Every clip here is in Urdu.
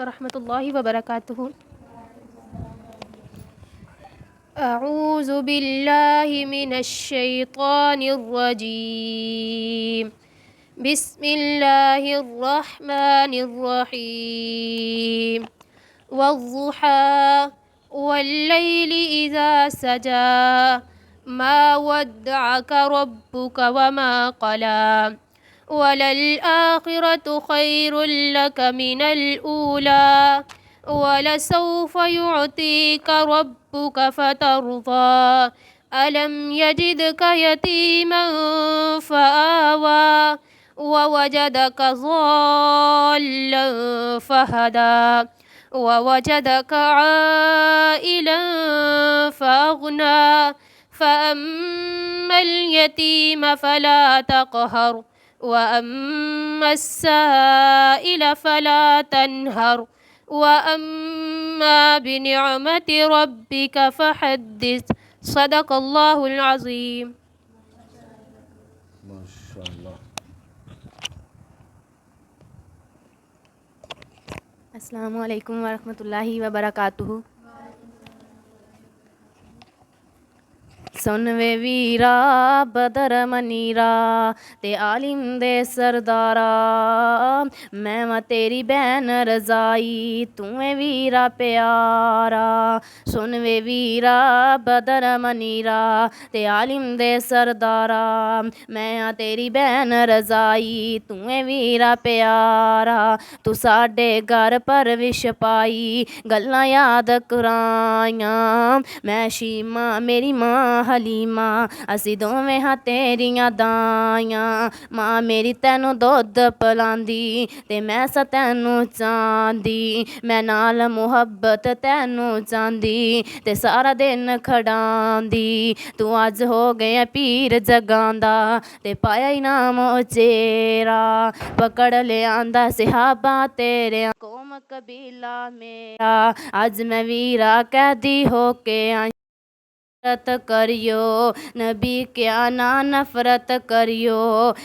ورحمۃ اللہ وبرکاتہ۔ اعوذ باللہ من الشیطان الرجیم، بسم اللہ الرحمن الرحیم، والضحى واللیل اذا سجى ما ودعك ربك وما قلى وللآخرة خير لك من الأولى ولسوف يعطيك ربك فترضى ألم يجدك يتيما فآوى ووجدك ضالا فهدى ووجدك عائلا فأغنى فأما اليتيم فلا تقهر وأما السائل فلا تنهر وأما بنعمة ربك فحدث۔ صدق اللہ العظیم۔ ماشاء اللہ۔ السلام علیکم ورحمۃ اللہ وبرکاتہ۔ سن وے ویرا بدر منیرا تے عالم دے سردارا، میں واں تیری بہن رضائی تُویں ویرا پیارا۔ سن وے ویرا بدر منیرا تے عالم دے سردارا، میں ہاں تیری بہن رضائی تُویں ویرا پیارا۔ تو ساڈے گھر پرورش پائی گلاں یاد کرائیاں، میں شیمہ میری ماں حلیمہ اسی دوویں ہاں تیریاں دائیاں۔ ماں میری تینوں دودھ پلاندی تے میں سا تینوں چاندی، میں نال محبت تینوں چاندی تے سارا دن کھڑاندی۔ تو اج ہو گیا پیر جگاندا تے پایا انعام چیرا، پکڑ لے آندا صحابہ تیرے قوم قبیلہ میرا۔ اج میں ویرا قیدی ہو کے آئی، نفرت کریو نبی کیا نا نفرت کریو،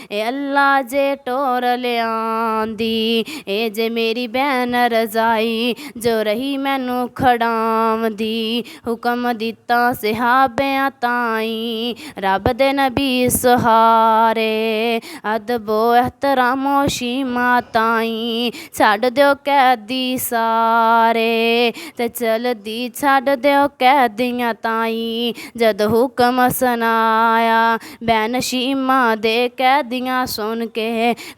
اے اللہ جے ٹور لے آندی، اے جے میری بہن رضائی جو رہی مینوں کھڑاوندی۔ حکم دتا صحابیاں تائیں رب دے نبی سہارے، ادب و احترام و شیما تائیں چھڈ دیو قیدی سارے، تے چل دی چھڈ دیو قیدیاں تائیں جد حکم سنایا۔ بہن شیما دے قیدیاں سن کے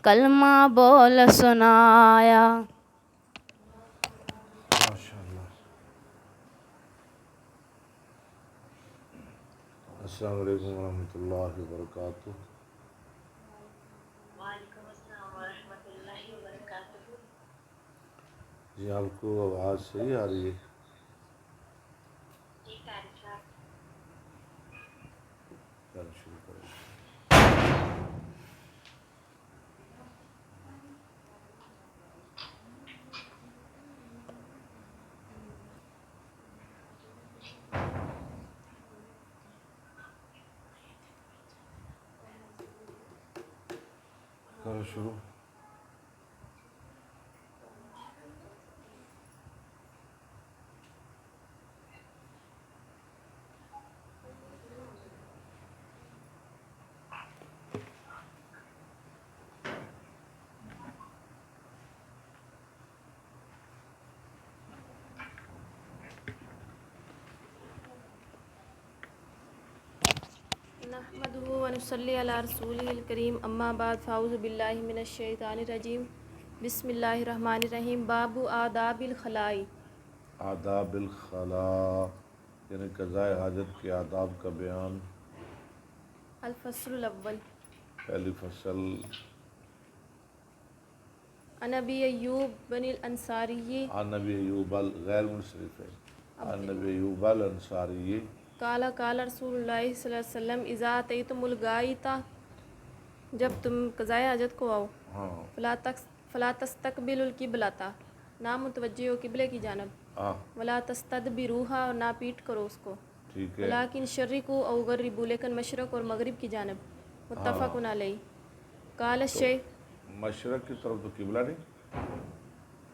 کلمہ بول سنایا۔ ماشاء اللہ۔ السلام علیکم ورحمۃ اللہ وبرکاتہ۔ وعلیکم السلام ورحمۃ اللہ وبرکاتہ۔ جی آپ کو آواز صحیح آ رہی ہے؟ ٹھیک ہے صاحب۔ چلو شروع کریں۔ کرو شروع۔ نحمدہ ونصلی علی رسولہ الکریم، اما بعد فاعوذ باللہ من الشیطان الرجیم، بسم اللہ الرحمن الرحیم۔ باب آداب الخلاء۔ آداب الخلاء یعنی قضائے حاجت کے آداب کا بیان۔ الفصل الاول۔ پہلی فصل۔ عن ابی ایوب بن الانصاری عن نبی ایوب غیر منصرف ہے، عن نبی ایوب الانصاری قال قال رسول اللہ صلی اللہ علیہ وسلم اذا اتیتم الغائط، جب تم قضائے حاجت کو آؤ، ہاں فلا تستقبلوا القبلۃ، نہ متوجہ ہو قبلے کی جانب، ہاں ولا تستدبروها، اور نہ پیٹ کرو اس کو، ٹھیک ہے۔ ولیکن شرقوا او غربوا، لیکن مشرق اور مغرب کی جانب، متفق علیہ۔ قال الشیخ، مشرق کی طرف تو قبلہ نہیں،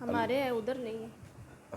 ہمارے ہے ادھر نہیں ہے.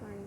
ہاں جی.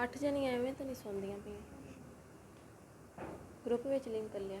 8 ਜਣੀਆਂ ਐਵੇਂ ਤਾਂ ਨਹੀਂ ਸੌਂਦੀਆਂ ਪਈਆਂ. ਗਰੁੱਪ ਵਿੱਚ ਲਿੰਕ ਕਰ ਲਿਆ.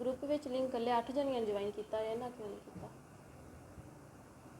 ਗਰੁੱਪ ਵਿੱਚ ਲਿੰਕ ਕਰ ਲਿਆ. 8 ਜਣੀਆਂ ਨੂੰ ਜੁਆਇਨ ਕੀਤਾ ਹੈ ਨਾ, ਕਿਉਂ ਨਹੀਂ ਕੀਤਾ?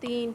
3.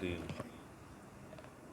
3.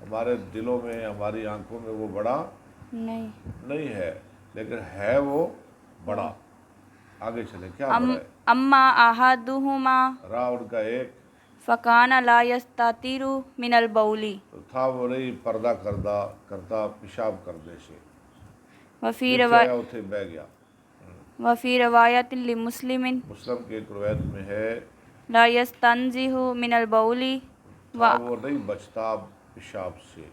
ہمارے دلوں میں ہماری آنکھوں میں وہ بڑا نہیں نہیں ہے، لیکن ہے وہ بڑا۔ آگے چلیں، کیا بڑا ہے؟ اما احدہما راہ ان کا ایک فکان لا یستتر من البول تو تھا وہ نہیں پردہ کرتا پیشاب کرنے سے، وفی جب چاہے اتھے بہ گیا۔ روایت لمسلم مسلم کی ایک روایت میں ہے لا یستنزہ من البول تھا وہ نہیں بچتا پیشاب سے،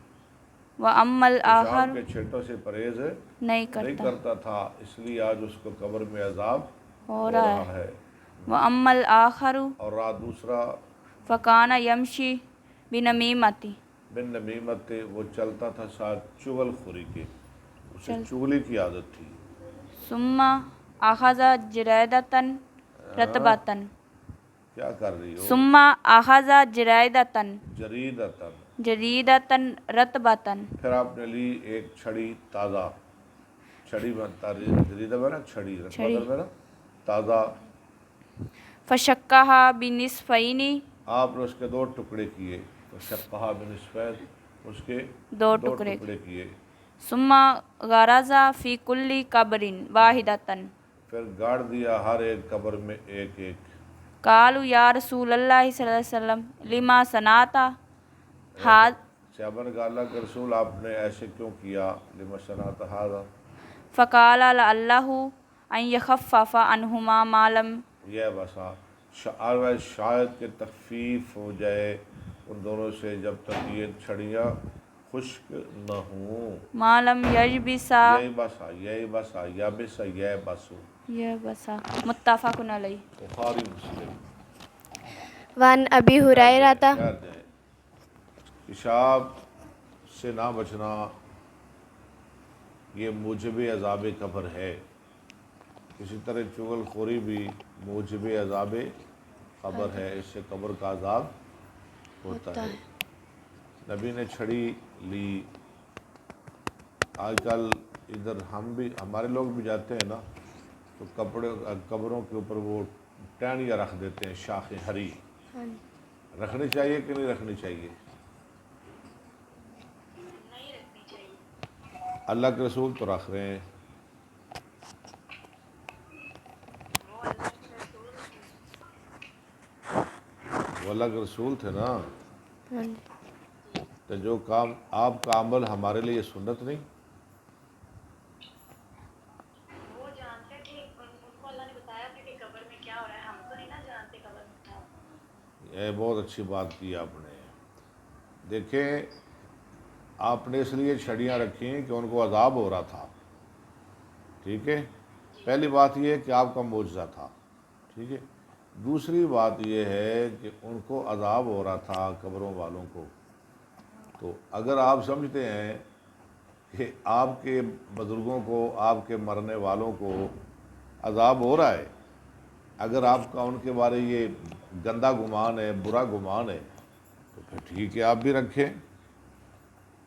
واما پیشاب الاخر کے چھینٹوں سے پرہیز نہیں نہیں کرتا کرتا تھا، اس لیے آج اس کو قبر میں عذاب ہو ہو رہا رہا ہے۔ واما الاخر اور راہ دوسرا فکان یمشی بنمیمۃ بن نمیمت، وہ چلتا تھا ساتھ چغل خوری کے، اسے چغلی کی عادت تھی۔ ثم اخذ جریدۃ رطبۃ کیا کر رہی ہو؟ ثم اخذ جریدۃ جریدتن، جریدۃ رطبۃ پھر آپ نے لی ایک چھڑی تازہ، چھڑی بنتا جریدہ میں نا چھڑی، رطبتن میں نا تازہ، فشقها بنصفین آپ نے اس کے دو ٹکڑے کیے، تو شقہ بنصفین، اس کے دو دو ٹکڑے ٹکڑے کیے، ثم غرز فی کل قبر واحدۃ پھر گاڑ دیا ہر ایک قبر میں ایک ایک۔ قالوا یا رسول اللہ صلی اللہ علیہ وسلم لما صنعت صحابہ نے کہا اللہ کے رسول آپ نے ایسے کیوں کیا؟ لما صنعت ھذا، فقال لعلہ ان یخفف عنہما ما لم یہ بسا شاید کہ تخفیف ہو جائے ان دونوں سے جب تک یہ چھڑیاں خشک نہ ہوں۔ ما لم یجبسا یہی بسا یا بسا یہ بسو، یہ بسا متفق علیہ۔ بخاری مسلم۔ وعن ابی ہریرہ خیر جائے، پیشاب سے نہ بچنا یہ موجب عذاب قبر ہے، اسی طرح چغل خوری بھی موجب عذاب قبر ہے، اس سے قبر کا عذاب ہوتا ہے۔ نبی نے چھڑی لی، آج کل ادھر ہم بھی ہمارے لوگ بھی جاتے ہیں نا تو قبروں کے اوپر وہ ٹہنیاں رکھ دیتے ہیں، شاخیں ہری، رکھنی چاہیے کہ نہیں رکھنی چاہیے؟ نہیں رکھنی چاہیے۔ اللہ کے رسول تو رکھ رہے ہیں، وہ اللہ کے رسول تھے نا، تو جو کام آپ کا عمل ہمارے لیے سنت نہیں؟ وہ جانتے تھے، ان کو اللہ نے بتایا تھا کہ قبر میں کیا ہو رہا ہے، ہم تو نہیں نا جانتے قبر میں کیا ہو رہا ہے۔ یہ بہت اچھی بات کی آپ نے۔ دیکھیں، آپ نے اس لیے چھڑیاں رکھیں کہ ان کو عذاب ہو رہا تھا، ٹھیک ہے؟ پہلی بات یہ ہے کہ آپ کا معجزہ تھا، ٹھیک ہے؟ دوسری بات یہ ہے کہ ان کو عذاب ہو رہا تھا قبروں والوں کو، تو اگر آپ سمجھتے ہیں کہ آپ کے بزرگوں کو، آپ کے مرنے والوں کو عذاب ہو رہا ہے، اگر آپ کا ان کے بارے یہ گندا گمان ہے، برا گمان ہے، تو پھر ٹھیک ہے آپ بھی رکھیں۔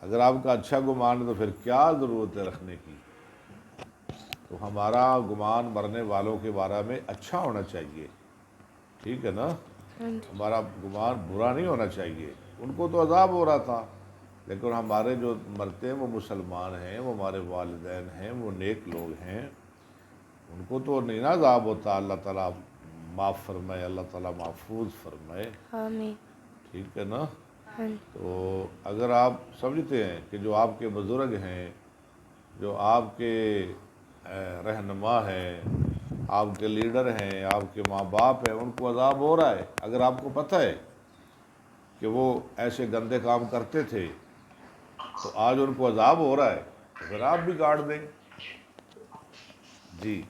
اگر آپ کا اچھا گمان ہے تو پھر کیا ضرورت ہے رکھنے کی؟ تو ہمارا گمان مرنے والوں کے بارے میں اچھا ہونا چاہیے، ٹھیک ہے نا؟ ہمارا گمان برا نہیں ہونا چاہیے۔ ان کو تو عذاب ہو رہا تھا، لیکن ہمارے جو مرتے ہیں وہ مسلمان ہیں، وہ ہمارے والدین ہیں، وہ نیک لوگ ہیں، ان کو تو نہیں نا عذاب ہوتا۔ اللہ تعالیٰ معاف فرمائے، اللہ تعالیٰ محفوظ فرمائے، آمین۔ ٹھیک ہے نا؟ تو اگر آپ سمجھتے ہیں کہ جو آپ کے بزرگ ہیں، جو آپ کے رہنما ہیں، آپ کے لیڈر ہیں، آپ کے ماں باپ ہیں، ان کو عذاب ہو رہا ہے، اگر آپ کو پتہ ہے کہ وہ ایسے گندے کام کرتے تھے تو آج ان کو عذاب ہو رہا ہے، تو پھر آپ بھی گاڑ دیں۔ جی،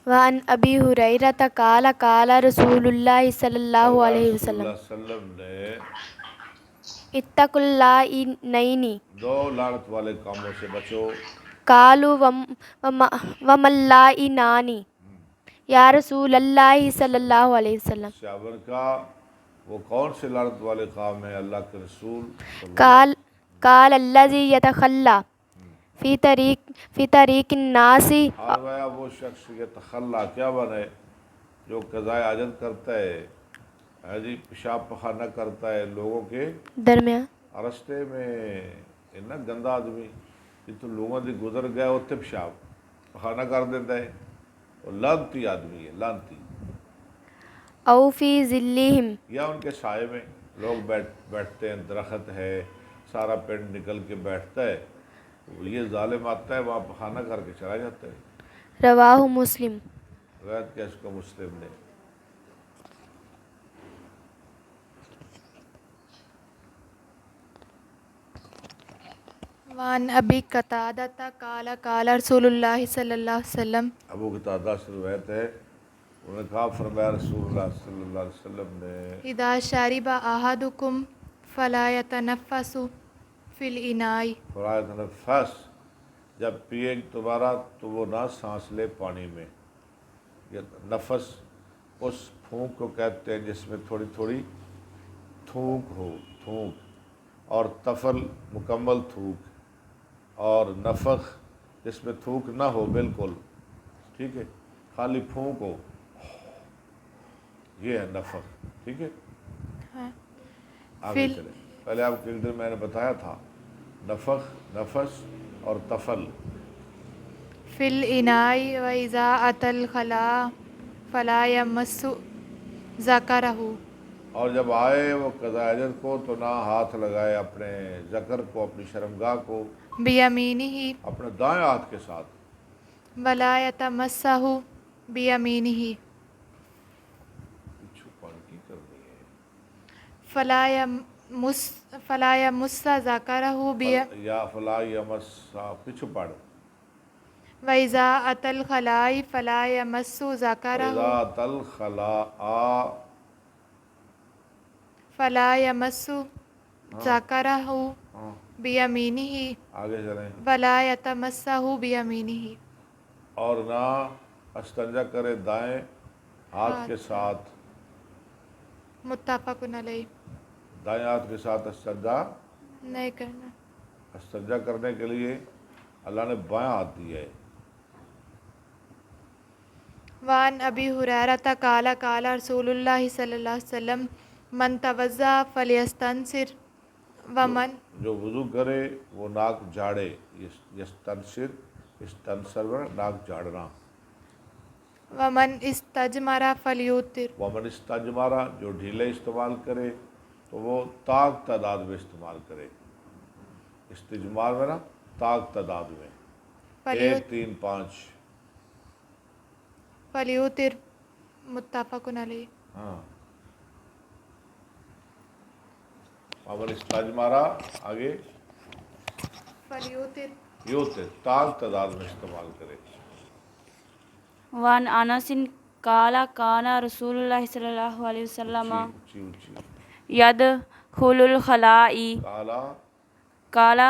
وعن ابی ہریرہ قال قال رسول اللہ صلی اللہ علیہ رسول وسلم اللہ صلی اللہ علیہ وسلم نے اتقوا اللعینین دو لعنت والے کاموں سے بچو۔ قالوا وما اللعینان یا رسول اللہ صلی اللہ علیہ وسلم صحابہ کا وہ کون سے لعنت والے کام ہیں اللہ کے رسول صلی اللہ قال الذی یتخلی فی طریق الناس آ گیا وہ شخص یہ تخلا کیا بنے جو قضائے حاجت کرتا ہے، جی پیشاب پخانہ کرتا ہے لوگوں کے درمیان رستے میں اتنا گندا آدمی جتنے لوگوں سے گزر گیا اتنے پیشاب پخانہ کر دیتا ہے، اور لانتی آدمی ہے، لانتی. او فی ذلہم، یا ان کے سائے میں لوگ بیٹھتے ہیں، درخت ہے، سارا پینٹ نکل کے بیٹھتا ہے، یہ ظالم آتا ہے وہاں پخانہ کر کے چلا جاتا ہے. رواہ مسلم. روایت کیا اس کو مسلم نے. وعن ابی قتادہ قال قال رسول اللہ صلی اللہ علیہ وسلم، ابو قتادہ سے روایت ہے، انہوں نے کہا فرمایا رسول اللہ صلی اللہ علیہ وسلم نے، اذا شرب احدکم فلا يتنفس فی الاناء، فلا يتنفس، جب پیے دوبارہ تو وہ نہ سانس لے پانی میں. یہ نفس اس پھونک کو کہتے ہیں جس میں تھوڑی تھوڑی تھوک ہو، تھوک، اور تفل مکمل تھوک، اور نفخ جس میں تھوک نہ ہو بالکل، ٹھیک ہے، خالی پھونک ہو، یہ ہے نفخ. ٹھیک ہے، آگے چلیں. پہلے آپ کو ایک دن میں نے بتایا تھا نفخ، نفس اور تفل. فی الاناء واذا اتى الخلاء فلا يمس ذکرہ، اور جب آئے وہ قضاء حاجت کو تو نہ ہاتھ لگائے اپنے ذکر کو، اپنی شرمگاہ کو، بیمینہ اپنے دائیں ہاتھ کے ساتھ. ولا یتمسہ بیمینہ، پچھو پڑھ کی کرنی ہے. فلا یمس ذکرہ یا فلا یمسا، پچھو پڑھ. وَإِذَا أَتَى الْخَلَاءِ فَلَا يَمَسُّ ذَكَرَهُ وَإِذَا أَتَى الْخَلَاءَ، فَلَا يَمَسُّ ذَكَرَهُ بِيَمِينِهِ آگے چلیں. وَلَا يَتَمَسَّهُ بِيَمِينِهِ، اور نہ استنجا کرے دائیں ہاتھ کے ساتھ. متفق علیہ. دائیں ہاتھ کے ساتھ استنجا، نہیں کرنا. استنجا کرنے کے لیے اللہ نے بائیں ہاتھ دیا ہے. وعن ابی ہریرہ قال قال رسول اللہ صلی اللہ علیہ وسلم، من توضأ فلیستنصر ومن، جو وضو کرے وہ ناک جھاڑے. یستنصر، استنصر ناک جھاڑنا. ومن استجمر فلیوتر، ومن استجمارا، جو ڈھیلے استعمال کرے تو وہ طاق تعداد میں استعمال کرے. استجمار میں نا طاق تعداد میں، 1 3 5. فلیوتر، متفق علیہ. ہاں، ومن استجمارا، آگے فلیوتر، یوتر، طاق تعداد میں استعمال کرے. وعن انس قال كان رسول اللہ صلی اللہ علیہ وسلم اونچی اونچی. يدخل الخلاء کالا، قال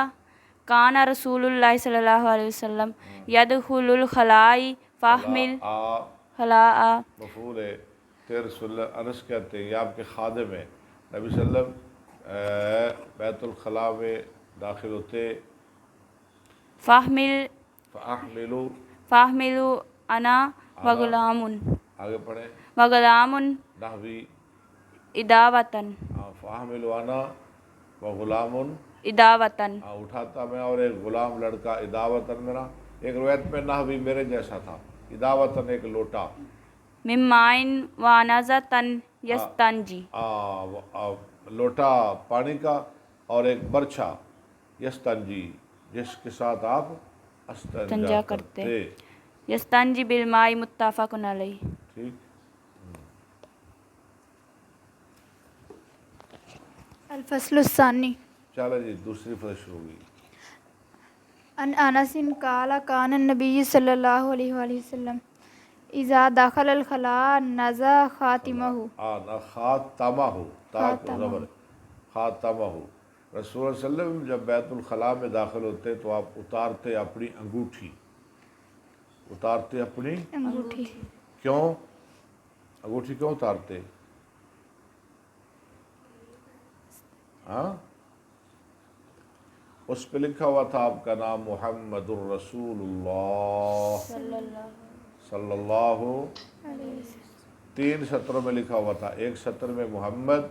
كان رسول اللہ صلی اللہ علیہ وسلم يدخل الخلاء فاحمل خلاء. مفعول ہے. تیر رسول اللہ، انس کہتے ہیں یہ آپ کے خادم ہیں. نبی صلی اللہ علیہ وسلم بیت الخلاء میں داخل ہوتے. فاحملوا، فاحملوا انا وغلام، آگے پڑھیں. وغلام نحوی، اداوتن، فاحملوا انا وغلام، اداوتن. اٹھاتا میں اور ایک غلام لڑکا. اداوتن میرا ایک روایت میں نحوی میرے جیسا تھا. اداوتن ایک لوٹا. من ماء وانزتن یستنجی، لوٹا پانی کا اور ایک برچھا. یستنجی، جس کے ساتھ آپ استنجا کرتے. یستنجی بالماء، متفق علیہ. ٹھیک. الفصل الثانی. چلو جی، دوسری فصل شروع ہوگی. ان انس قال كان النبي صلی اللہ علیہ وآلہ وسلم اذا دخل الخلاء نزع خاتمه، خاتمہ ہو، زبر، خاتمہ ہو. رسول اللہ صلی اللہ علیہ وسلم جب بیت الخلاء میں داخل ہوتے تو آپ اتارتے اپنی انگوٹھی. اتارتے اپنی انگوٹھی. کیوں انگوٹھی کیوں اتارتے؟ ہاں، اس پہ لکھا ہوا تھا آپ کا نام محمد الرسول اللہ صلی اللہ. 3 سطروں میں لکھا ہوا تھا. ایک سطر میں محمد،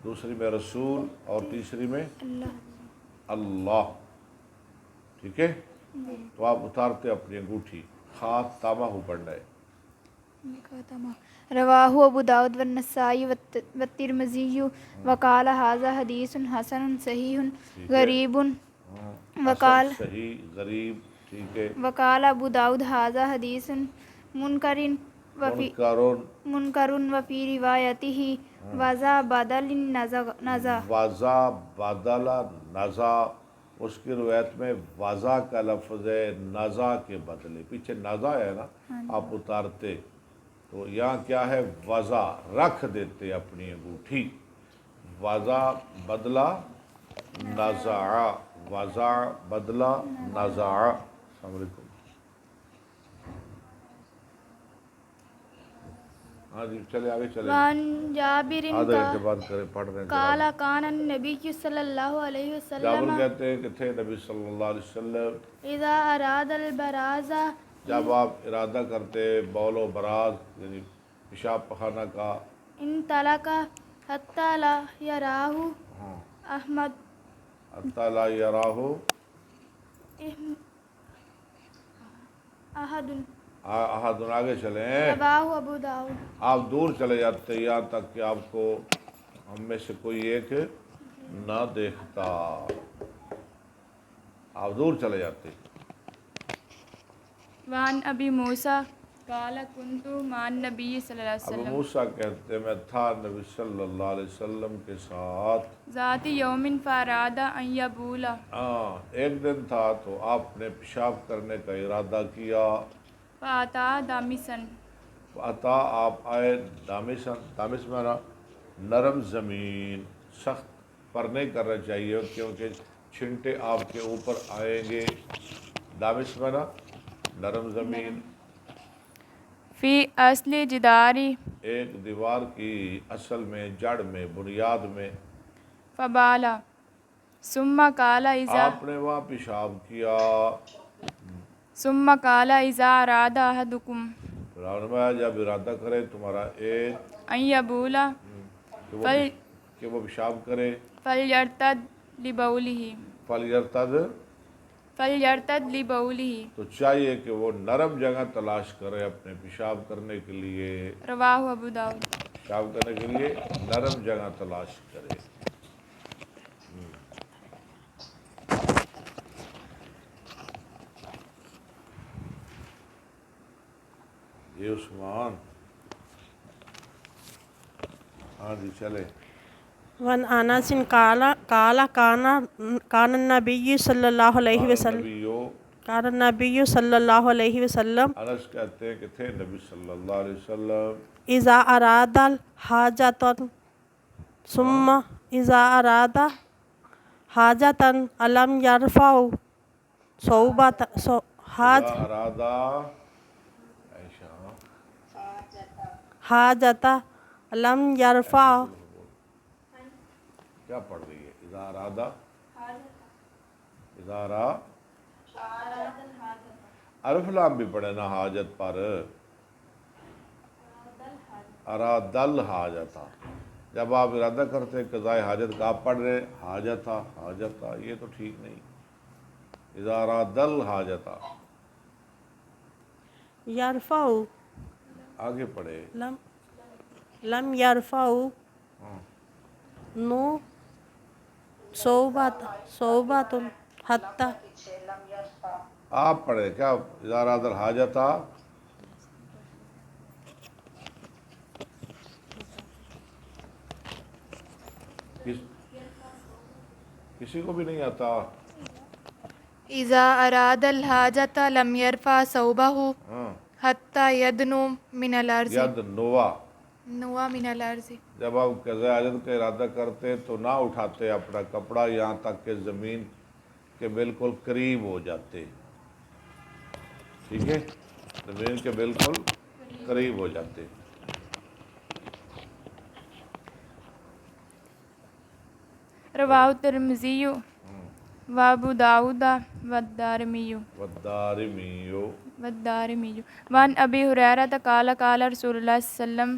دوسری میں رسول اور تیسری میں اللہ. ٹھیک ہے. تو آپ اتارتے اپنی انگوٹھی. خاتمہ پڑھنا ہے. رواہ ابو داؤد والنسائی والترمذی وقال ھذا حدیث حسن صحیح غریب وقال حسن صحیح غریب. ٹھیک ہے. وقال ابو داؤد ھذا حدیث منکر وفی روایتہ وذا بدل نزا. وضع بدل نزا. اس کی روایت میں وضع کا لفظ ہے نزا کے بدلے. پیچھے نزا ہے نا, آپ اتارتے. تو یہاں کیا ہے, وضع رکھ دیتے اپنی انگوٹھی. وضع بدلا نزع. وضع بدلا نزع. السلام علیکم. ہاں جی چلے آگے چلے. وعن جابر آدھے کے بعد کرے پڑھ رہے ہیں. قال کان النبی صلی اللہ علیہ جابر وسلم کہتے ہیں کہ تھے نبی صلی اللہ علیہ وسلم اذا اراد البراز جب آپ ارادہ کرتے بول و براز یعنی پیشاب پخانہ کا, انطلق حتی لا یراہ احمد حتی لا یراہ احد. احد. آگے چلیں. رواہ ابو داؤد. آپ دور چلے جاتے یہاں تک کہ آپ کو ہم میں سے کوئی ایک نہ دیکھتا. آپ دور چلے جاتے. وعن ابی موسیٰ قال کنت مع النبی صلی اللہ علیہ ابو وسلم موسیٰ کہتے میں تھا نبی صلی اللہ علیہ وسلم کے ساتھ. ذات یوم فاراد ان یبولا. ایک دن تھا تو آپ نے پیشاب کرنے کا ارادہ کیا. فاتا دامسن. عطا آپ آئے دامسن. دامس مانا نرم زمین. سخت پر نہیں کرنا چاہیے کیونکہ چھنٹے آپ کے اوپر آئیں گے. دامس مانا نرم زمین. فی اصل جداری. ایک دیوار کی اصل میں, جڑ میں, بنیاد میں. فبالا ثم قال اذا. آپ نے وہاں پیشاب کیا. ثم قال اذا اراد احدکم. فرمایا جب ارادہ کرے تمہارا ایک ان یبولا کہ وہ پیشاب کرے. فلیرتد لبولہ. فلیرتد لبولہ. تو چاہیے کہ وہ نرم جگہ تلاش کرے اپنے پیشاب کرنے کے لیے. رواہ ابو داؤد. پیشاب کرنے کے لیے نرم جگہ تلاش کرے. یہ عثمان. ہاں جی چلے. وعن انس قال کان النبی صلی اللہ علیہ وسلم. کان النبی صلی اللہ علیہ وسلم. انس کہتے ہیں کہ تھے نبی صلی اللہ علیہ وسلم. اذا اراد الحاجۃ ثم اذا اراد حاجۃ لم یرفع صوبۃ حاجۃ لم یرفع. کیا پڑھ رہی ہے؟ اذا ارادہ ادارہ الف لام بھی پڑھے نا حاجت پر. اراد الحاجت. جب آپ ارادہ کرتے قضاء حاجت کا آپ پڑھ رہے حاجت یہ تو ٹھیک نہیں. اذا اراد الحاجت. یرفع. آگے پڑھے. لم یرفع نو صوبۃ حتی. آپ پڑھے کیا اذا اراد الحاجت. کسی کو بھی نہیں آتا. اذا اراد الحاجۃ لم یرفع ثوبہ حتی یدنو من الارض. ید نوا. نوا من الارض. جب آپ قضاء حاجت کا ارادہ کرتے تو نہ اٹھاتے اپنا کپڑا یہاں تک کہ زمین کے بالکل قریب ہو جاتے. ٹھیک ہے, زمین کے بالکل قریب ہو جاتے. رواہ الترمذی و ابو داؤد والدارمی. وعن ابی ہریرہ قال قال رسول اللہ صلی اللہ علیہ وسلم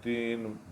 3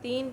3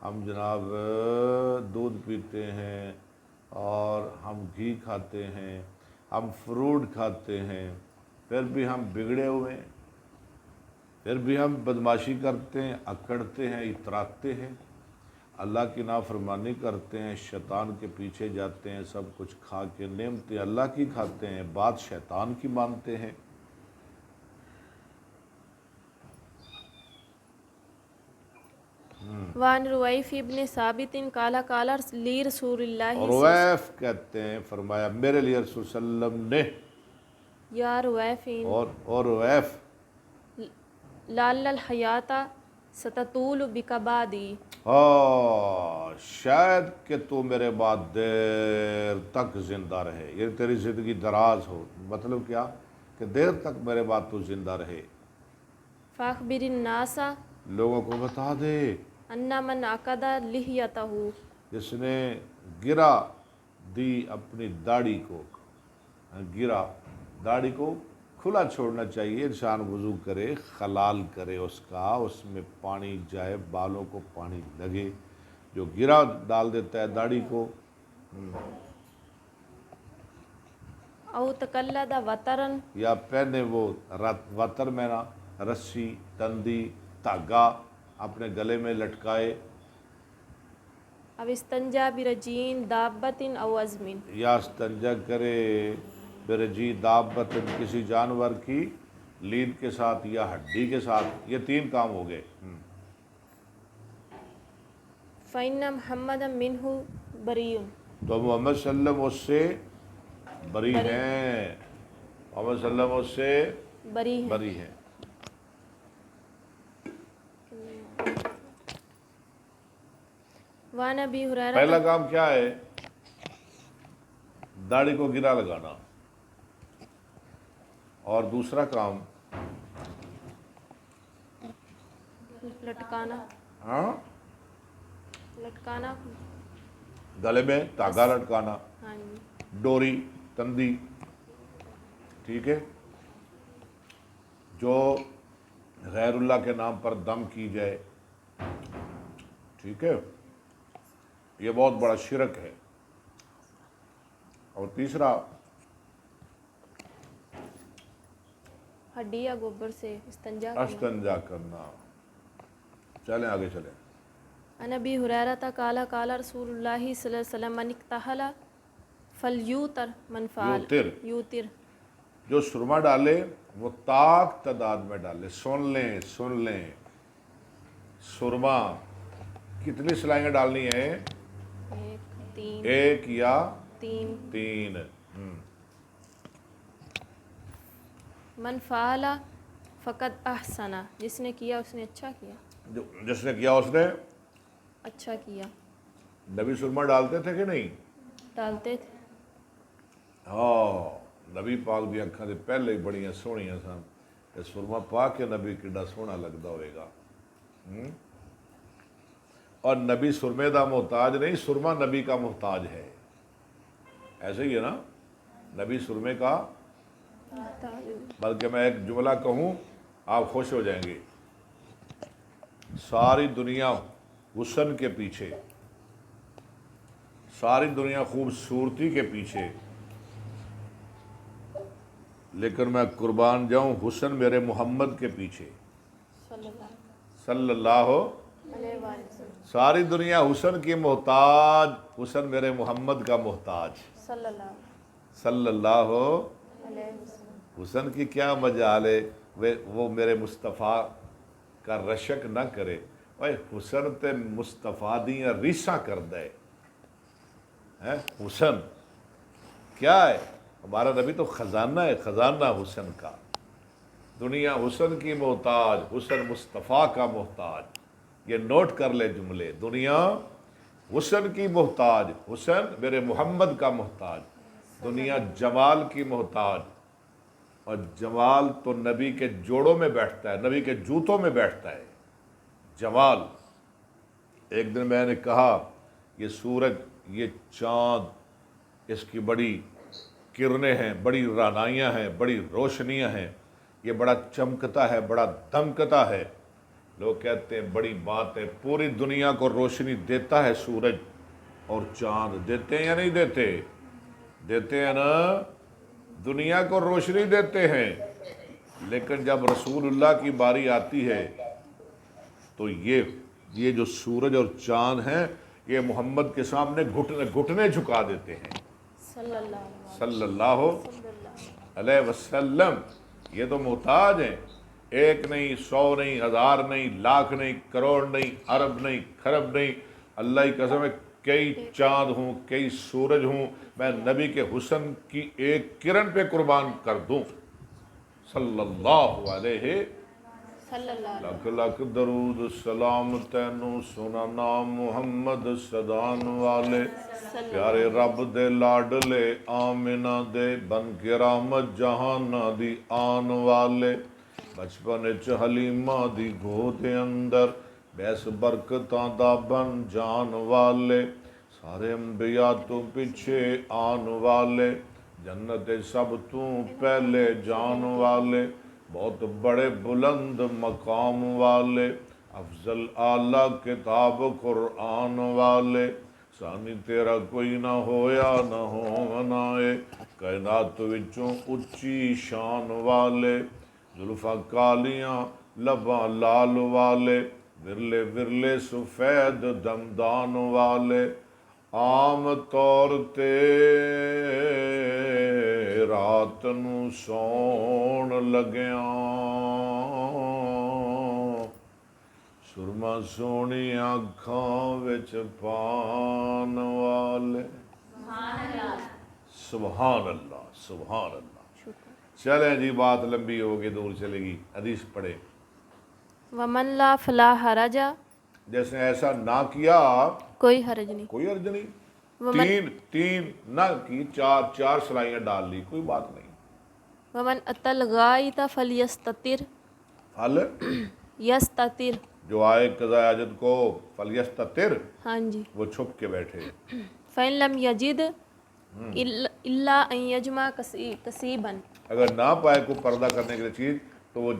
ہم جناب دودھ پیتے ہیں اور ہم گھی کھاتے ہیں، ہم فروٹ کھاتے ہیں، پھر بھی ہم بگڑے ہوئے ہیں، پھر بھی ہم بدماشی کرتے ہیں، اکڑتے ہیں، اتراتے ہیں، اللہ کی نافرمانی کرتے ہیں، شیطان کے پیچھے جاتے ہیں، سب کچھ کھا کے نعمتیں اللہ کی کھاتے ہیں، بات شیطان کی مانتے ہیں۔ وعن رویف ابن ثابت قال قال لی رسول اللہ رویف کہتے ہیں فرمایا میرے لیے رسول صلی اللہ علیہ وسلم نے، یا رویفین اور رویف لعل الحیات ستطول بک بعدی، شاید کہ تو میرے بعد دیر تک زندہ رہے، یہ تیری زندگی دراز ہو، مطلب کیا کہ دیر تک میرے بعد تو زندہ رہے۔ فاخبر الناس لوگوں کو بتا دے ان من عقد لحیتہ، جس نے گرا دی اپنی داڑھی کو، گرا داڑھی کو کھلا چھوڑنا چاہیے، انسان وضو کرے، خلال کرے اس کا، اس میں پانی جائے، بالوں کو پانی لگے، جو گرا ڈال دیتا ہے داڑھی کو، او تقلد وطرن، یا پہنے وہ وتر میں نا رسی، تندی، دھاگا اپنے گلے میں لٹکائے، او استنجا برجین دابت او عظم، یا استنجا کرے برجی دابت، کسی جانور کی لید کے ساتھ یا ہڈی کے ساتھ، یہ 3 کام ہو گئے۔ فإن محمد منہ بریء، تو محمد صلی اللہ علیہ وسلم اس سے بری ہیں، محمد صلی اللہ علیہ وسلم اس سے بری ہے۔ بری ہیں۔ وعن ابی ہریرہ، پہلا کام کیا ہے؟ داڑھی کو گرا لگانا، اور دوسرا کام لٹکانا، ہاں لٹکانا، گلے میں دھاگا لٹکانا، ہاں جی، ڈوری، تندی، ٹھیک ہے، جو غیر اللہ کے نام پر دم کی جائے، ٹھیک ہے، یہ بہت بڑا شرک ہے۔ اور تیسرا ہڈی یا گوبر سے استنجا کرنا۔ استنجا کرنا۔ چلیں آگے چلیں۔ عن ابی ہریرہ قال قال رسول اللہ صلی اللہ علیہ وسلم من اکتحل فلیوتر من فعل یوتر، جو سرما ڈالے وہ طاق تعداد میں ڈالے۔ سن لیں سرما کتنی سلائیاں ڈالنی ہیں؟ 1 3 1 یا 3۔ 3۔ من فعل فقد احسن، جس نے کیا اس نے اچھا کیا، جس نے کیا اس نے اچھا کیا۔ نبی سرما ڈالتے تھے کہ نہیں؟ ڈالتے تھے، ہاں، نبی پاک دی اکھاں دے پہلے ہی بڑیاں سونیاں سن، تے سرما پا کے نبی کڈا سونا لگدا ہوئے گا۔ اور نبی سرمے دا محتاج نہیں، سرما نبی کا محتاج ہے، ایسے ہی ہے نا، نبی سرمے کا، بلکہ میں ایک جملہ کہوں آپ خوش ہو جائیں گے، ساری دنیا حسن کے پیچھے، ساری دنیا خوبصورتی کے پیچھے، لیکن میں قربان جاؤں حسن میرے محمد کے پیچھے صلی اللہ علیہ وسلم، ساری دنیا حسن کی محتاج، حسن میرے محمد کا محتاج صلی اللہ صلی اللہ علیہ وسلم۔ حسن کی کیا مجال ہے، وہ میرے مصطفیٰ کا رشک نہ کرے، اوے حسن تے مصطفیٰ دیاں ریساں کر دے، حسن کیا ہے؟ ہمارا نبی تو خزانہ ہے، خزانہ حسن کا، دنیا حسن کی محتاج، حسن مصطفیٰ کا محتاج، یہ نوٹ کر لے جملے، دنیا حسن کی محتاج، حسن میرے محمد کا محتاج، دنیا جمال کی محتاج، اور جمال تو نبی کے جوڑوں میں بیٹھتا ہے، نبی کے جوتوں میں بیٹھتا ہے جمال۔ ایک دن میں نے کہا یہ سورج، یہ چاند، اس کی بڑی کرنیں ہیں، بڑی رانائیاں ہیں، بڑی روشنیاں ہیں، یہ بڑا چمکتا ہے، بڑا دمکتا ہے، لوگ کہتے ہیں بڑی بات ہے، پوری دنیا کو روشنی دیتا ہے سورج اور چاند، دیتے ہیں یا نہیں دیتے؟ دیتے ہیں نا، دنیا کو روشنی دیتے ہیں، لیکن جب رسول اللہ کی باری آتی ہے تو یہ جو سورج اور چاند ہیں یہ محمد کے سامنے گھٹنے جھکا دیتے ہیں صلی اللہ علیہ وسلم۔ یہ تو محتاج ہیں، ایک نہیں، 100 نہیں، 1000 نہیں، لاکھ نہیں، کروڑ نہیں، ارب نہیں، خرب نہیں، اللہ کی قسم ہے کئی چاند ہوں، کئی سورج ہوں، میں نبی کے حسن کی ایک کرن پہ قربان کر دوں صلی اللہ علیہ۔ لکھ لکھ درود سلام تینوں سننا محمد صدان والے، پیارے رب دے لاڈلے آمنہ دے بن کے رحمت جہانہ دی آن والے، بچپن چ حلیمہ دی گود اندر بیس برکتاں دا بن جان والے، سارے انبیاء تو پیچھے آن والے، جنت سب تو پہلے جان والے، بہت بڑے بلند مقام والے، افضل اعلیٰ کتاب قرآن والے، ثانی تیرا کوئی نہ ہویا نہ ہونا ہے، کائنات وچوں اچھی شان والے، زلفاں کالیاں لباں لال والے، ورلے ورلے سفید دمدان والے، عام طور تے رات نو سون لگیاں، سرما سونی آنکھاں وچ پان والے، سبحان اللہ سبحان اللہ۔ چلیں جی، بات لمبی ہوگی، دور چلے گی، حدیث پڑھے۔ ومن لا فلا حرج، جس نے ایسا نہ کیا کوئی حرج نہیں، کوئی عرض نہیں، تین نہ کی، چار سلائیاں ڈال لی، کوئی بات نہیں۔ ومن اتی الغائط فلیستتر، پھل یستتر، جو آئے قضاء حاجت کو فلیستتر، ہاں جی، وہ چھپ کے بیٹھے۔ فإن لم یجد الا ان یجمع کسیبا، اگر نہ پائے کو پردہ کرنے کے لیے چیز تو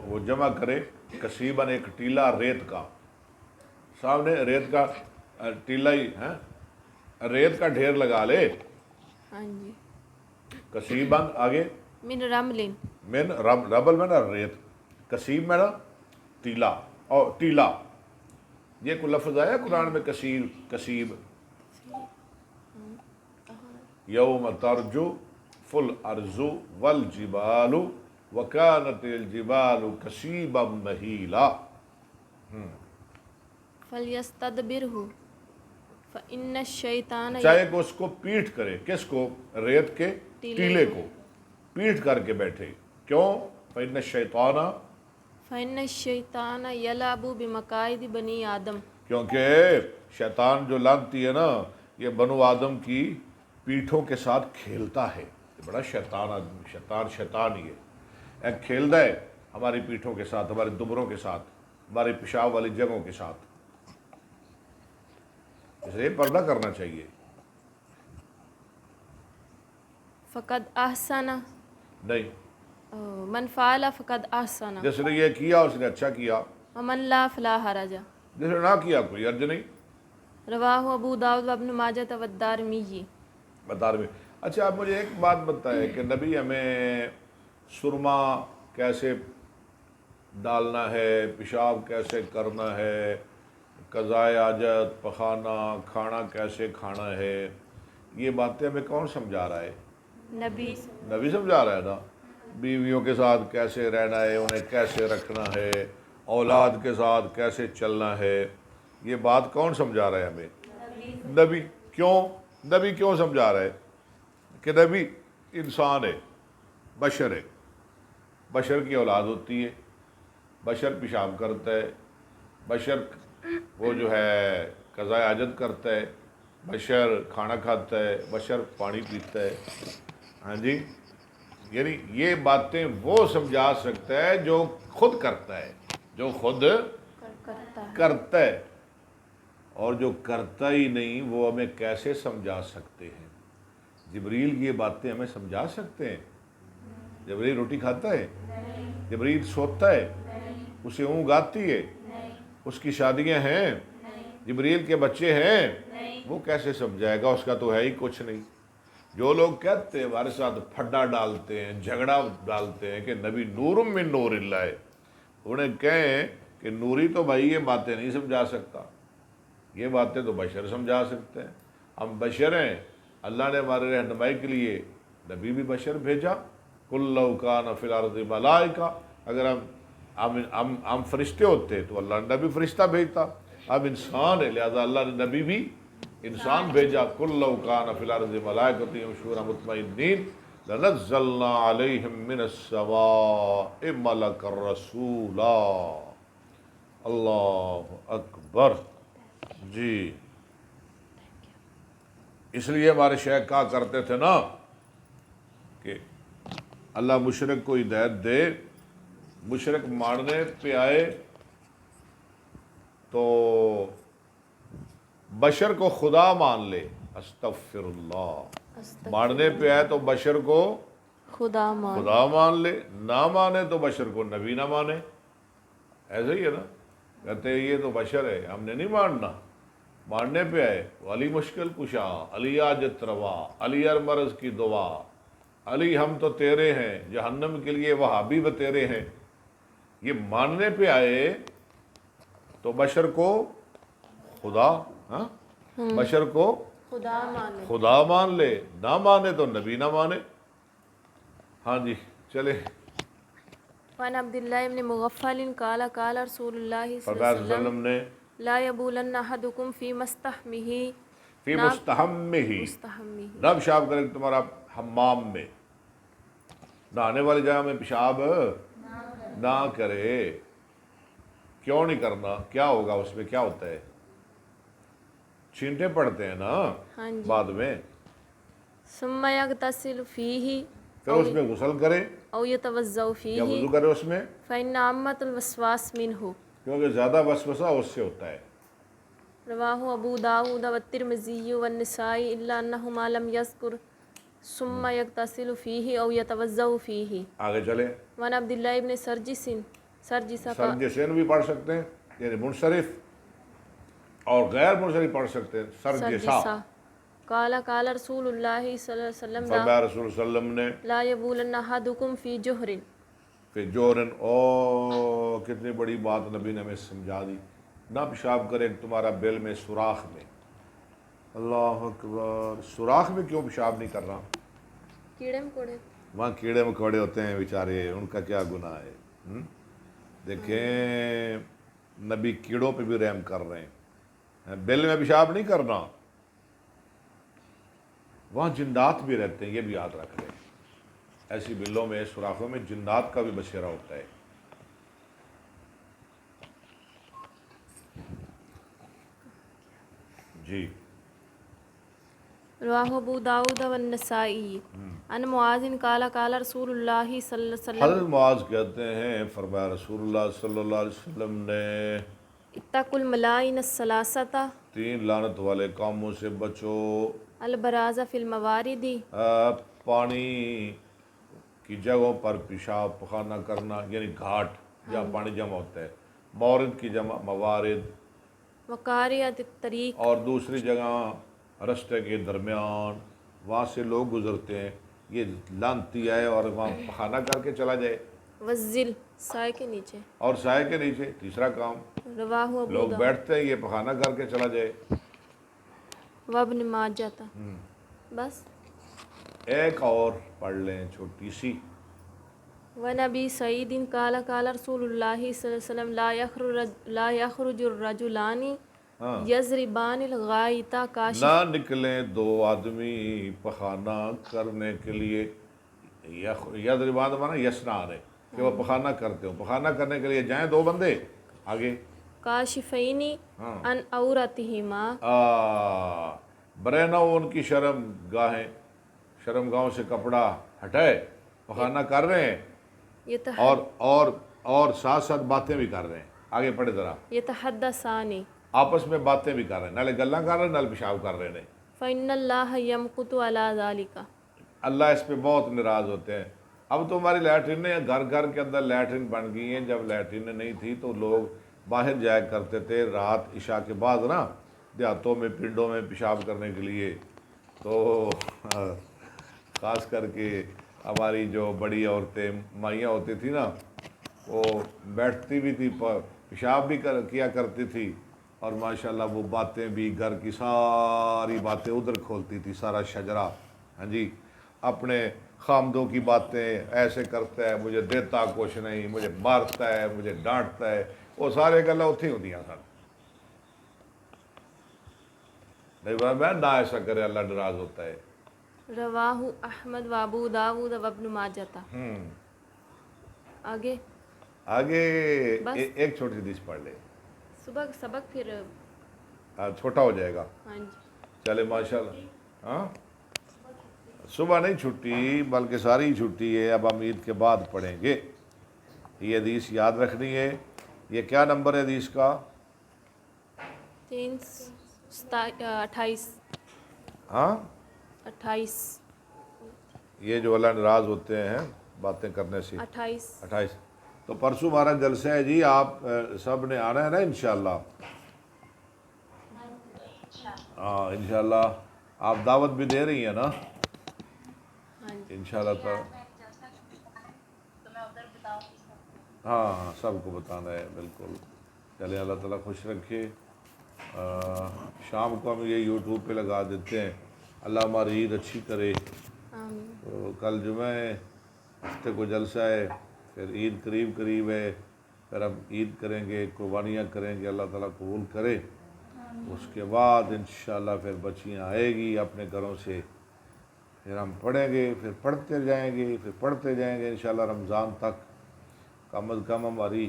وہ جمع کرے کسیباً، ایک ٹیلا ریت کا، سامنے ریت کا ٹیلا ہی ہے، ریت کا ڈھیر لگا لے، ہاں جی، کسیباً آگے من رمل، من ربل میں نا ریت، کسیب میں نا ٹیلا، اور ٹیلا یہ کوئی لفظ آیا قرآن میں کسیب؟ یوم ترجو فل ارزو والجبال وکانت الجبال کسیبا مہیلا، فلیستدبرہ فإن الشیطان، چاہے کہ اس کو پیٹھ کرے، کس کو؟ ریت کے ٹیلے کو پیٹھ کر کے بیٹھے، کیوں؟ فإن الشیطان، فإن الشیطان یلعب بمقاعد بنی آدم، کیونکہ شیطان جو لانتی ہے نا، یہ بنو آدم کی پیٹھوں کے ساتھ کھیلتا ہے، یہ بڑا شیطان آدمی، شیطان ہی ہے، کھیلتا ہے ہماری پیٹھوں کے ساتھ، ہمارے دبروں کے ساتھ، ہماری پیشاب والی جگہوں کے ساتھ، اس لیے پردہ کرنا چاہیے۔ فقد احسن، نہیں، من فعل فقد احسن، جس نے یہ کیا اس نے اچھا کیا، ومن لا فلا حرج، جس نے نہ کیا کوئی عرض نہیں۔ رواہ ابو داؤد وابن ماجہ والدارمی۔ بتا رہے۔ اچھا آپ مجھے ایک بات بتائیں کہ نبی ہمیں سرما کیسے ڈالنا ہے، پیشاب کیسے کرنا ہے، قضاء حاجت، پخانا، کھانا کیسے کھانا ہے، یہ باتیں ہمیں کون سمجھا رہا ہے؟ نبی سمجھا رہا ہے نا۔ بیویوں کے ساتھ کیسے رہنا ہے، انہیں کیسے رکھنا ہے، اولاد کے ساتھ کیسے چلنا ہے، یہ بات کون سمجھا رہا ہے ہمیں؟ نبی۔ کیوں نبی کیوں سمجھا رہا ہے؟ کہ نبی انسان ہے، بشر ہے، بشر کی اولاد ہوتی ہے، بشر پیشاب کرتا ہے، بشر وہ جو ہے قضاء حاجت کرتا ہے، بشر کھانا کھاتا ہے، بشر پانی پیتا ہے، ہاں جی، یعنی یہ باتیں وہ سمجھا سکتا ہے جو خود کرتا ہے، جو خود کرتا ہے، اور جو کرتا ہی نہیں وہ ہمیں کیسے سمجھا سکتے ہیں؟ جبریل یہ باتیں ہمیں سمجھا سکتے ہیں؟ جبریل روٹی کھاتا ہے؟ جبریل سوتا ہے؟ اسے اونگ آتی ہے؟ اس کی شادیاں ہیں، جبریل کے بچے ہیں، وہ کیسے سمجھائے گا؟ اس کا تو ہے ہی کچھ نہیں۔ جو لوگ کہتے ہیں ہمارے ساتھ پھڈا ڈالتے ہیں، جھگڑا ڈالتے ہیں کہ نبی نور من نور اللہ ہے، انہیں کہیں کہ نوری تو بھائی یہ باتیں نہیں سمجھا سکتا، یہ باتیں تو بشر سمجھا سکتے ہیں، ہم بشر ہیں، اللہ نے ہمارے رہنمائی کے لیے نبی بھی بشر بھیجا۔ قُلْ لَوْ كَانَ فِي الْأَرْضِ مَلَائِكَةٌ، اگر ہم فرشتے ہوتے تو اللہ نے نبی فرشتہ بھیجتا، اب انسان ہے لہذا اللہ نے نبی بھی انسان بھیجا۔ قُلْ لَوْ كَانَ فِي الْأَرْضِ مَلَائِكَةٌ يَمْشُونَ مُطْمَئِنِّينَ لَنَزَّلْنَا عَلَيْهِم مِّنَ السَّمَاءِ مَلَكًا رَسُولًا۔ اللہ اکبر۔ جی اس لیے ہمارے شیخ کہا کرتے تھے نا کہ اللہ مشرک کو ہدایت دے، مشرک ماننے پہ آئے تو بشر کو خدا مان لے، استغفر اللہ، ماننے پہ آئے تو بشر کو خدا مان لے، نہ مانے تو بشر کو نبی نہ مانے۔ ایسے ہی ہے نا، کہتے ہیں یہ تو بشر ہے ہم نے نہیں ماننا، ماننے پہ آئے تو علی مشکل کشا، علی حاجت روا، علی ہر مرض کی دعا، علی ہم تو تیرے ہیں، جہنم کے لیے وہابی بھی تیرے ہیں۔ یہ ماننے پہ آئے تو بشر کو خدا، بشر کو خدا مان لے، نہ مانے تو نبی نہ مانے۔ ہاں جی چلے۔ وعن عبداللہ بن مغفل قال قال رسول اللہ صلی اللہ فرمایا علیہ وسلم وسلم نے لا یبولن احدکم فی مستحمہ فی مستحمہ، نہ پیشاب کرے تمہارا حمام میں، نہانے والی جگہ میں پیشاب نہ کرے۔ کیوں نہیں کرنا؟ کیا ہوگا اس میں؟ کیا ہوتا ہے؟ چھینٹے پڑتے ہیں نا بعد میں، ثم یغتسل فیہ پھر اس میں غسل کرے او یتوضأ یا فیہ وضو کرے اس میں، فإن عامۃ الوسواس منہ، کیونکہ زیادہ وسوسہ اس سے ہوتا ہے۔ رواہ ابو داؤد والترمذی والنسائی الا انہما لم یذکر ثم یغتسل فیہ او یتوضأ فیہ۔ آگے چلے۔ وعن عبداللہ ابن سرجس سرجسین بھی پڑھ سکتے ہیں، یعنی منصرف، اور غیر منصرف پڑھ سکتے ہیں سرجسا۔ قال قال رسول اللہ صلی اللہ علیہ وسلم فرمایا رسول اللہ علیہ وسلم نے لا یبولن احدکم فی جہر، پھر جورن، او کتنی بڑی بات نبی نے ہمیں سمجھا دی، نہ پیشاب کرے تمہارا بل میں سوراخ میں۔ اللہ اکبر، سوراخ میں کیوں پیشاب نہیں کر رہا؟ کیڑے مکوڑے، وہاں کیڑے مکوڑے ہوتے ہیں بیچارے، ان کا کیا گناہ ہے؟ دیکھیں نبی کیڑوں پہ بھی رحم کر رہے ہیں، بل میں پیشاب نہیں کرنا، وہاں جنات بھی رہتے ہیں، یہ بھی یاد رکھ لیں، ایسی بلوں میں سوراخوں میں جنات کا بھی بسیرا ہوتا ہے۔ جی رواہ ابو داؤد والنسائی عن معاذ قال قال رسول اللہ صلی اللہ علیہ وسلم حضرت معاذ کہتے ہیں فرمایا رسول اللہ صلی اللہ علیہ وسلم نے اتقوا الملائن الثلاثۃ، 3 لعنت والے کاموں سے بچو، البراز فی الموارد، پانی کی جگہوں پر پیشاب پخانہ کرنا، یعنی گھاٹ جہاں پانی جمع ہوتا ہے، مورد کی جمع موارد، وقاریۃ الطریق، اور دوسری جگہ رستے کے درمیان وہاں سے لوگ گزرتے ہیں، یہ لانتی آئے اور وہاں پخانہ کر کے چلا جائے، والظل، سائے کے نیچے، اور سائے کے نیچے، تیسرا کام رواہ ابو لوگ داؤد بیٹھتے ہیں یہ پخانہ کر کے چلا جائے۔ وابن ماجہ۔ بس۔ ایک اور پڑھ لیں چھوٹی سی۔ ونبی سعید قال قال رسول اللہ صلی اللہ علیہ وسلم لا یخرج الرجلان یضربان الغائط کاشف، نہ نکلیں 2 آدمی پخانہ کرنے کے لیے، یضربان مانا یسنان ہے کہ وہ پخانہ کرتے ہوں، پخانہ کرنے کے لیے جائیں 2 بندے آگے، کاشفین ان عورتہما، برے نہ ہو ان کی شرم گاہیں، شرم گاہوں سے کپڑا ہٹائے، پخانہ کر رہے ہیں اور ساتھ ساتھ باتیں بھی کر رہے ہیں، آگے پڑھے ذرا، یتحدثان، آپس میں باتیں بھی کر رہے ہیں، نالے گلاں کر رہے ہیں نالے پیشاب کر رہے ہیں۔ فإن اللہ یمقت علی ذلک، اللہ اس پہ بہت ناراض ہوتے ہیں۔ اب تو ہماری لیٹرینیں گھر گھر کے اندر لیٹرین بن گئی ہیں، جب لیٹرینیں نہیں تھی تو لوگ باہر جایا کرتے تھے رات عشاء کے بعد نا، دیہاتوں میں پنڈوں میں پیشاب کرنے کے لیے، تو خاص کر کے ہماری جو بڑی عورتیں مائیاں ہوتی تھیں نا، وہ بیٹھتی بھی تھی، پیشاب بھی کیا کرتی تھی، اور ماشاءاللہ وہ باتیں بھی، گھر کی ساری باتیں ادھر کھولتی تھی، سارا شجرہ، ہاں جی، اپنے خامدوں کی باتیں، ایسے کرتا ہے مجھے دیتا کچھ نہیں، مجھے مارتا ہے، مجھے ڈانٹتا ہے، وہ سارے گلیں اتھی ہوندیاں سن۔ نہیں میں نہ ایسا کرے، اللہ ناراض ہوتا ہے۔ رواہ احمد و ابو داود و ابن ماجہ۔ آگے بس ایک چھوٹی سی حدیث پڑھ لے، صبح سبق پھر چھوٹا ہو جائے گا۔ ہاں جی چلے ماشاءاللہ، ہاں صبح نہیں چھٹی بلکہ ساری چھٹی ہے، اب ہم عید کے بعد پڑھیں گے۔ یہ حدیث یاد رکھنی ہے۔ یہ کیا نمبر ہے حدیث کا؟ 28۔ ہاں 28 یہ جو اللہ ناراض ہوتے ہیں باتیں کرنے سے، 28 تو پرسوں ہمارا جلسہ ہے جی، آپ سب نے آنا ہے نا انشاءاللہ؟ ہاں انشاءاللہ آپ دعوت بھی دے رہی ہیں نا؟ انشاءاللہ تعالی تو میں ادھر بتاؤں گی سب۔ ہاں سب کو بتانا ہے، بالکل۔ چلے اللہ تعالیٰ خوش رکھے۔ شام کو ہم یہ یوٹیوب پہ لگا دیتے ہیں۔ اللہ ہماری عید اچھی کرے۔ تو کل جمعہ ہے، ہفتے کو جلسہ ہے، پھر عید قریب ہے، پھر ہم عید کریں گے، قربانیاں کریں گے، اللہ تعالیٰ قبول کرے۔ اس کے بعد انشاءاللہ پھر بچیاں آئے گی اپنے گھروں سے، پھر ہم پڑھیں گے، پھر پڑھتے جائیں گے، پھر پڑھتے جائیں گے انشاءاللہ رمضان تک۔ کم از کم ہماری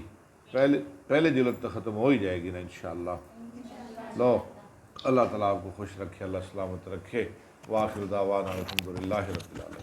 پہلے جلد تک ختم ہو ہی جائے گی نا انشاءاللہ۔ لو اللہ تعالیٰ آپ کو خوش رکھے، اللہ سلامت رکھے۔ وآخر دعوانا الحمدللہ رب العالمین۔